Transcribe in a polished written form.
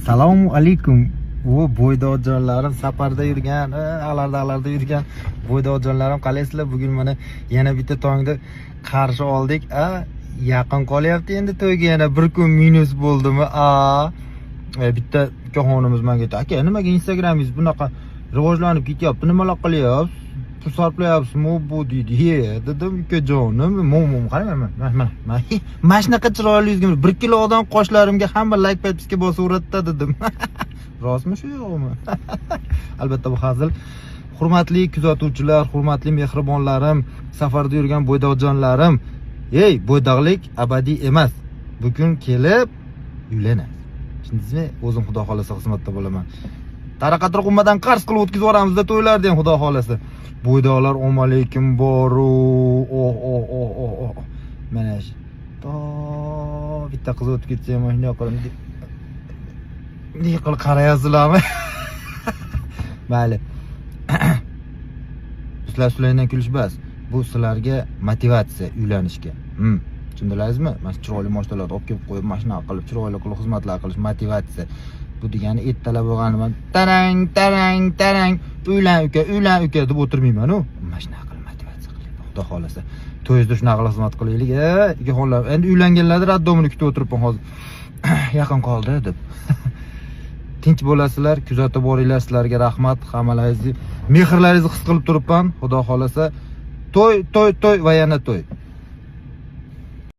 Assalomu alaykum. O bo'ydojonlarim safarda yurgan, alarda yurgan bo'ydojonlarim qalaysizlar? Bugun mana yana bitta tongda qarshi oldik. Yaqin qolyapti endi to'yga, yana bir kun minus bo'ldimi? Bitta ukaxonimiz menga aytdi, aka nimaga Instagramingiz bunaqa rivojlanib ketyapti? Nimalar qilyapsiz? Pul sarflayapsizmi bu deydi. Dedim ukajonim, qarayman. Mana shunaqa chiroyli yuzga 1 kilo odam qoshlarimga hamma like podpiska bosaveradida dedim. Rostmi shu yo'qmi? Albatta bu hazil. Hurmatli kuzatuvchilar, hurmatli mehribonlarim, safarda yurgan bo'ydoqjonlarim. Bo'ydoqlik abadiy emas. Bugun kelib uylanasiz. Tushundingizmi? O'zim xudo xolasa xizmatda bo'laman. Taraqatri qummadan qarz qilib o'tkazib yuboramizda to'ylarni ham xudo xolasa. Bo'ydoqlar omalekim boru. Mana shu. Bitta qiz o'tib ketsa ham shunday qilib qilib qarayapsizlarmi? Mayli. Sizlardan kulish bas. Bu sizlarga motivatsiya uylanishga. Tushundilaringizmi? Mana chiroyli mashinalarni olib kelib qo'yib, mashina qilib, chiroyli qilib xizmatlar qilish motivatsiya. Bu degani ertalab bo'lganiman tarang uylan uka deb o'tirmayman-ku. Mana shunaqa qilib motivatsiya qilyapman. Xudo xolasa. To'yizda shunaqa qilib xizmat qilaylik. Ukaxonlar endi uylanganlarni raddomini kutib o'tiribman hozir. Yaqin qoldi deb. Tinch bo'lasizlar, kuzatib boringlar. Sizlarga rahmat. Hammalaringizni mehrlaringizni his qilib turibman. Xudo xolasa to'y va yana to'y.